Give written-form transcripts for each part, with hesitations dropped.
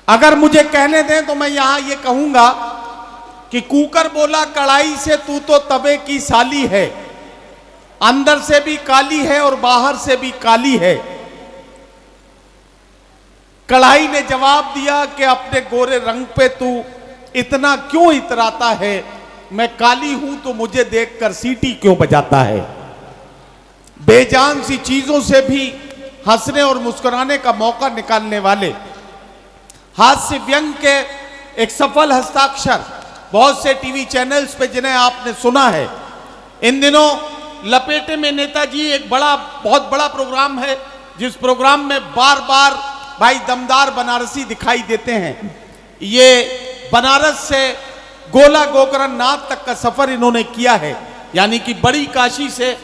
अगर मुझे कहने दें तो मैं यहां ये कहूंगा कि कुकर बोला कढ़ाई से तू तो तवे की साली है, अंदर से भी काली है और बाहर से भी काली है। कढ़ाई ने जवाब दिया कि अपने गोरे रंग पे तू इतना क्यों इतराता है, मैं काली हूं तो मुझे देखकर सीटी क्यों बजाता है। बेजान सी चीजों से भी हंसने और मुस्कुराने का मौका निकालने वाले हास्य व्यंग के एक सफल हस्ताक्षर बहुत से टीवी चैनल्स पे जिन्हें आपने सुना है। इन दिनों लपेटे में नेताजी एक बहुत बड़ा प्रोग्राम है, जिस प्रोग्राम में बार बार भाई दमदार बनारसी दिखाई देते हैं। ये बनारस से गोला गोकरण नाथ तक का सफर इन्होंने किया है, यानी कि बड़ी काशी से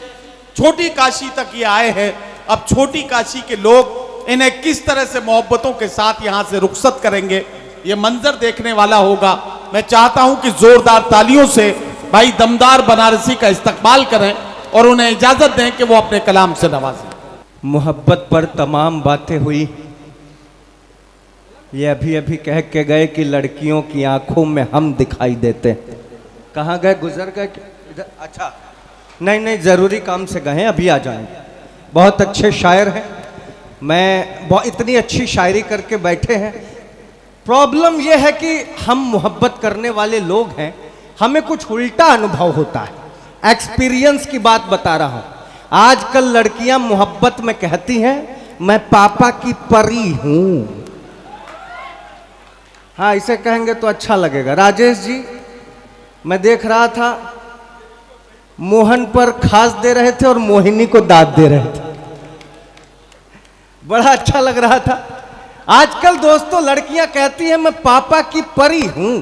छोटी काशी तक ये आए हैं। अब छोटी काशी के लोग इन्हें किस तरह से मोहब्बतों के साथ यहां से रुखसत करेंगे, ये मंजर देखने वाला होगा। मैं चाहता हूं कि जोरदार तालियों से भाई दमदार बनारसी का इस्तकबाल करें और उन्हें इजाजत दें कि वो अपने कलाम से नवाजें। मोहब्बत पर तमाम बातें हुई। ये अभी अभी कह के गए कि लड़कियों की आंखों में हम दिखाई देते। कहाँ गए, गुजर गए इधर? अच्छा नहीं, ज़रूरी काम से गए, अभी आ जाएंगे। बहुत अच्छे शायर हैं, मैं इतनी अच्छी शायरी करके बैठे हैं। प्रॉब्लम यह है कि हम मोहब्बत करने वाले लोग हैं, हमें कुछ उल्टा अनुभव होता है। एक्सपीरियंस की बात बता रहा हूं। आजकल लड़कियां मोहब्बत में कहती हैं मैं पापा की परी हूं। हाँ, इसे कहेंगे तो अच्छा लगेगा। राजेश जी, मैं देख रहा था मोहन पर खास दे रहे थे और मोहिनी को दाद दे रहे थे, बड़ा अच्छा लग रहा था। आजकल दोस्तों लड़कियां कहती हैं मैं पापा की परी हूं।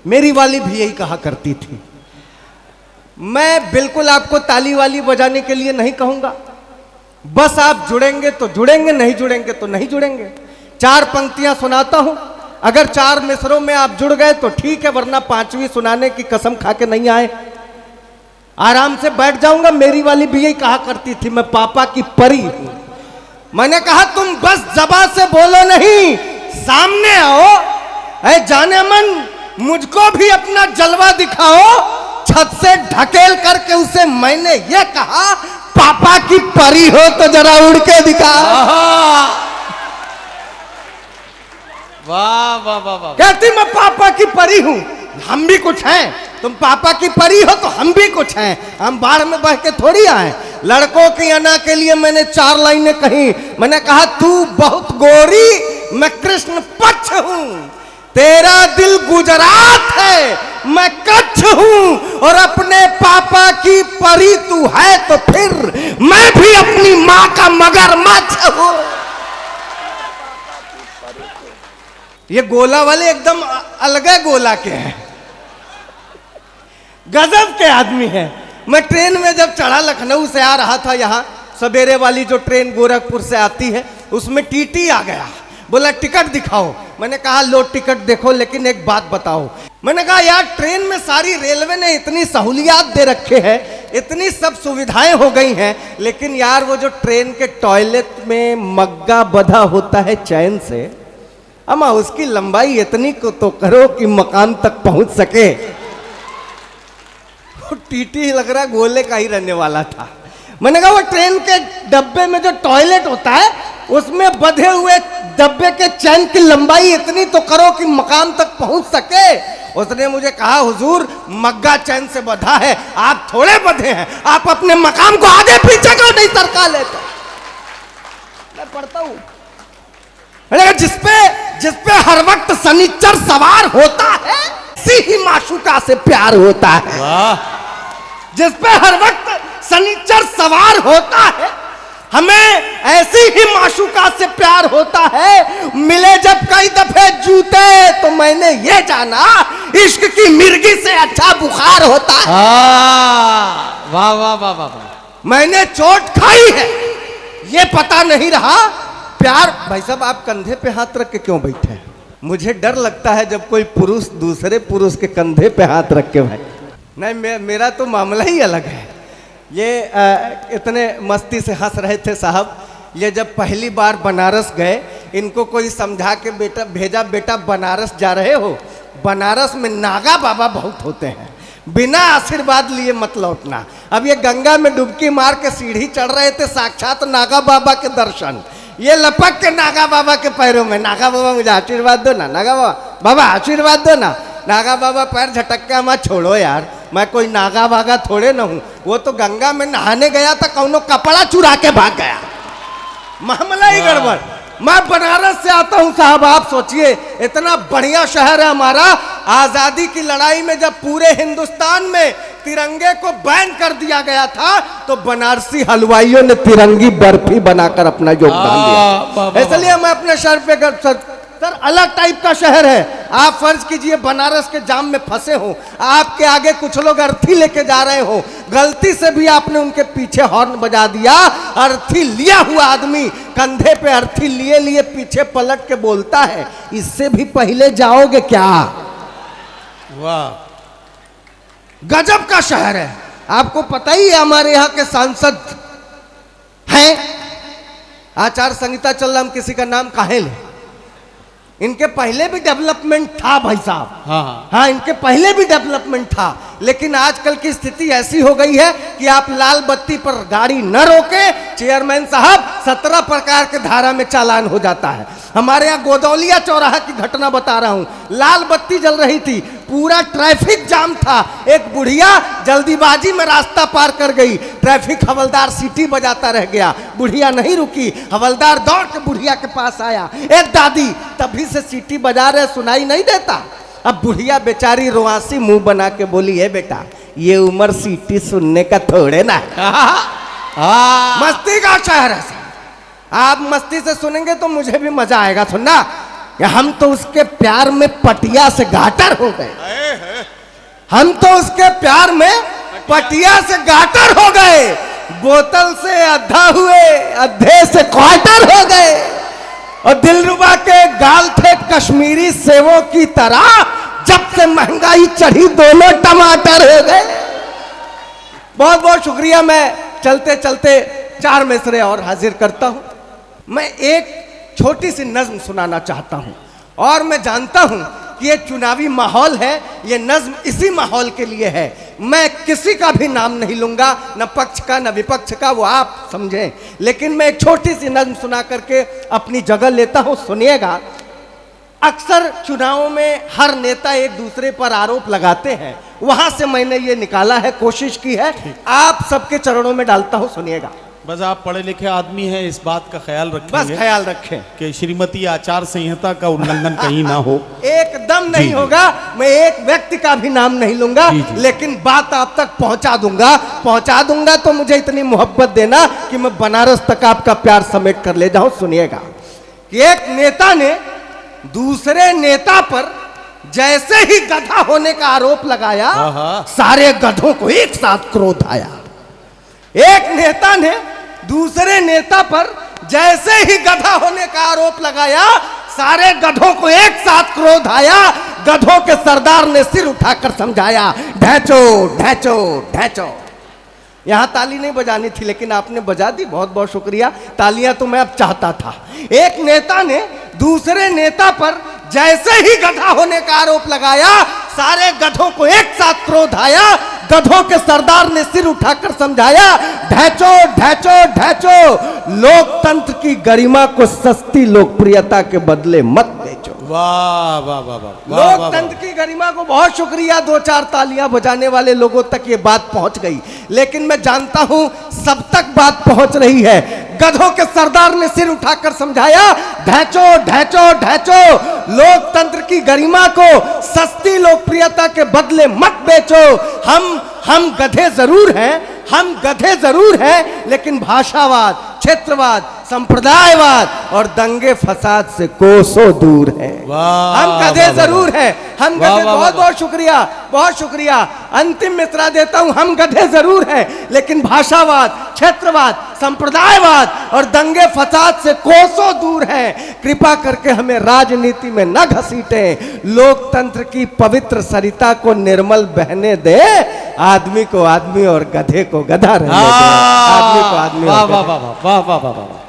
मेरी वाली भी यही कहा करती थी। मैं बिल्कुल आपको ताली वाली बजाने के लिए नहीं कहूंगा, बस आप जुड़ेंगे तो जुड़ेंगे, नहीं जुड़ेंगे तो नहीं जुड़ेंगे। 4 पंक्तियां सुनाता हूं, अगर 4 मिसरों में आप जुड़ गए तो ठीक है, वरना 5वीं सुनाने की कसम खा के नहीं आए। आराम से बैठ जाऊंगा। मेरी वाली भी यही कहा करती थी मैं पापा की परी हूं। मैंने कहा तुम बस ज़बान से बोलो नहीं, सामने आओ। ऐ जाने मन, मुझको भी अपना जलवा दिखाओ। छत से ढकेल करके उसे मैंने ये कहा पापा की परी हो तो जरा उड़ के दिखाओ। वाह वाह वाह वाह। कहती मैं पापा की परी हूं, हम भी कुछ हैं। तुम पापा की परी हो तो हम भी कुछ हैं, हम बाढ़ में बह के थोड़ी आए। लड़कों की अना के लिए मैंने 4 लाइनें कही। मैंने कहा तू बहुत गोरी, मैं कृष्ण पक्ष हूं। तेरा दिल गुजरात है, मैं कच्छ हूं। और अपने पापा की परी तू है तो फिर मैं भी अपनी मां का मगरमच्छ हूं। ये गोला वाले एकदम अलग गोला के हैं, गजब के आदमी हैं। मैं ट्रेन में जब चढ़ा, लखनऊ से आ रहा था यहाँ, सवेरे वाली जो ट्रेन गोरखपुर से आती है, उसमें टीटी आ गया, बोला टिकट दिखाओ। मैंने कहा लो टिकट देखो, लेकिन एक बात बताओ। मैंने कहा यार ट्रेन में सारी रेलवे ने इतनी सहूलियात दे रखे हैं, इतनी सब सुविधाएं हो गई हैं, लेकिन यार वो जो ट्रेन के टॉयलेट में मग्गा बंधा होता है चैन से, अमा उसकी लंबाई इतनी को तो करो कि मकान तक पहुंच सके। टीटी लग रहा गोले का ही रहने वाला था। मैंने कहा वो ट्रेन के डब्बे में जो टॉयलेट होता है, उसमें बंधे हुए डब्बे के चैन की लंबाई इतनी तो करो कि मकाम तक पहुंच सके। उसने मुझे कहा हुजूर मग्गा चैन से बंधा है, आप थोड़े बंधे हैं, आप अपने मकाम को आगे पीछे क्यों नहीं सरका लेते। मैं पढ़ता हूं जिसपे हर वक्त सनीचर सवार होता है, ऐसी ही माशूका से प्यार होता है। जिसपे हर वक्त सनीचर सवार होता है, हमें ऐसी ही माशूका से प्यार होता है। मिले जब कई दफे जूते तो मैंने ये जाना इश्क की मिर्गी से अच्छा बुखार होता है। वाह वाह वाह वाह। मैंने चोट खाई है, ये पता नहीं रहा प्यार। भाई साहब आप कंधे पे हाथ रख के क्यों बैठे हैं? मुझे डर लगता है जब कोई पुरुष दूसरे पुरुष के कंधे पे हाथ रख के बैठे। नहीं, मेरा तो मामला ही अलग है। ये इतने मस्ती से हंस रहे थे साहब। ये जब पहली बार बनारस गए, इनको कोई समझा के बेटा भेजा, बेटा बनारस जा रहे हो, बनारस में नागा बाबा बहुत होते हैं, बिना आशीर्वाद लिए मत लौटना। अब ये गंगा में डुबकी मार के सीढ़ी चढ़ रहे थे, साक्षात नागा बाबा के दर्शन, ये लपक के नागा बाबा के पैरों में, नागा बाबा मुझे आशीर्वाद दो ना, नागा बाबा, बाबा आशीर्वाद दो ना। नागा बाबा पैर झटक के, मत छोड़ो यार, मैं कोई नागा बागा थोड़े न हूँ, वो तो गंगा में नहाने गया था, कौनो कपड़ा चुरा के भाग गया, मामला ही गड़बड़। मैं बनारस से आता हूं साहब, आप सोचिए इतना बढ़िया शहर है हमारा। आजादी की लड़ाई में जब पूरे हिंदुस्तान में तिरंगे को बैन कर दिया गया था, तो बनारसी हलवाइयों ने तिरंगी बर्फी बनाकर अपना योगदान दिया। इसलिए मैं अपने शहर पे सर अलग टाइप का शहर है। आप फर्ज कीजिए बनारस के जाम में फंसे हो, आपके आगे कुछ लोग अर्थी लेके जा रहे हो, गलती से भी आपने उनके पीछे हॉर्न बजा दिया, अर्थी लिया हुआ आदमी कंधे पे अर्थी लिए लिए पीछे पलट के बोलता है, इससे भी पहले जाओगे क्या? वाह, गजब का शहर है। आपको पता ही है हमारे यहाँ के सांसद हैं, आचार संहिता चल रहा, हम किसी का नाम काहे ले, इनके पहले भी डेवलपमेंट था भाई साहब। हाँ, इनके पहले भी डेवलपमेंट था, लेकिन आजकल की स्थिति ऐसी हो गई है कि आप लाल बत्ती पर गाड़ी न रोके, चेयरमैन साहब 17 प्रकार के धारा में चालान हो जाता है। हमारे यहाँ गोदौलिया चौराहा की घटना बता रहा हूँ, लाल बत्ती जल रही थी, पूरा ट्रैफिक जाम था, एक बुढ़िया जल्दीबाजी में रास्ता पार कर गई, ट्रैफिक हवलदार सीटी बजाता रह गया, बुढ़िया नहीं रुकी, हवलदार दौड़ के बुढ़िया के पास आया, एक दादी तभी से सीटी बजा रहे, सुनाई नहीं देता। अब बुढ़िया बेचारी रोआसी मुंह बना के बोली, है बेटा ये उम्र सीटी सुनने का थोड़े ना है। मस्ती का शहर है, आप मस्ती से सुनेंगे तो मुझे भी मजा आएगा सुनना। हम तो उसके प्यार में पटिया से गाटर हो गए, हम तो उसके प्यार में पटिया से गाटर हो गए, बोतल से अद्धा हुए, अद्धे से क्वार्टर हो गए, और दिलरुबा के गाल थे कश्मीरी सेवों की तरह, जब से महंगाई चढ़ी दोनों टमाटर हो गए। बहुत बहुत शुक्रिया। मैं चलते चलते 4 मिसरे और हाजिर करता हूं। मैं एक छोटी सी नज्म सुनाना चाहता हूं, और मैं जानता हूं कि ये चुनावी माहौल है, ये नज्म इसी माहौल के लिए है। मैं किसी का भी नाम नहीं लूंगा, न पक्ष का न विपक्ष का, वो आप समझें, लेकिन मैं एक छोटी सी नज्म सुना करके अपनी जगह लेता हूं, सुनिएगा। अक्सर चुनावों में हर नेता एक दूसरे पर आरोप लगाते हैं, वहां से मैंने ये निकाला है, कोशिश की है, आप सबके चरणों में डालता हूं, सुनिएगा। बस आप पढ़े लिखे आदमी हैं, इस बात का ख्याल रखें, बस ख्याल रखें कि श्रीमती आचार संहिता का उल्लंघन कहीं ना हो। एकदम नहीं होगा। मैं एक व्यक्ति का भी नाम नहीं लूंगा, लेकिन बात आप तक पहुंचा दूंगा तो मुझे इतनी मोहब्बत देना कि मैं बनारस तक आपका प्यार समेट कर ले जाऊं। सुनिएगा कि एक नेता ने दूसरे नेता पर जैसे ही गधा होने का आरोप लगाया, सारे गधों को एक साथ क्रोध आया। एक नेता ने दूसरे नेता पर जैसे ही गधा होने का आरोप लगाया, सारे गधों को एक साथ क्रोध आया। गधों के सरदार ने सिर उठाकर समझाया, ढैचो ढैचो ढैचो। यहां ताली नहीं बजानी थी, लेकिन आपने बजा दी, बहुत बहुत शुक्रिया। तालियां तो मैं अब चाहता था। एक नेता ने दूसरे नेता पर जैसे ही गधा होने का आरोप लगाया, सारे गधों को एक साथ क्रोध आया। गधों के सरदार ने सिर उठाकर समझाया, ढैचो ढैचो ढैचो, लोकतंत्र की गरिमा को सस्ती लोकप्रियता के बदले मत बेचो। वाह वाह वाह वाह। लोकतंत्र की गरिमा को बहुत शुक्रिया। 2-4 तालियां बजाने वाले लोगों तक ये बात पहुंच गई, लेकिन मैं जानता हूं सब तक बात पहुंच रही है। गधों के सरदार ने सिर उठाकर समझाया, ढैचो ढैचो ढैचो, लोकतंत्र की गरिमा को सस्ती लोकप्रियता के बदले मत बेचो। हम गधे जरूर हैं, हम गधे जरूर हैं, लेकिन भाषावाद, क्षेत्रवाद, संप्रदायवाद और दंगे फसाद से कोसों दूर हैं। हम गधे जरूर हैं, हम गधे। बहुत बहुत शुक्रिया, बहुत शुक्रिया। अंतिम मिसरा देता हूं, हम गधे जरूर हैं, लेकिन भाषावाद, क्षेत्रवाद, संप्रदायवाद और दंगे फसाद से कोसों दूर हैं। कृपा करके हमें राजनीति में न घसीटें, लोकतंत्र की पवित्र सरिता को निर्मल बहने दे। आदमी को आदमी और गधे को गधा रहने दे। आदमी को आदमी। वाह वाह वाह वाह वाह वाह।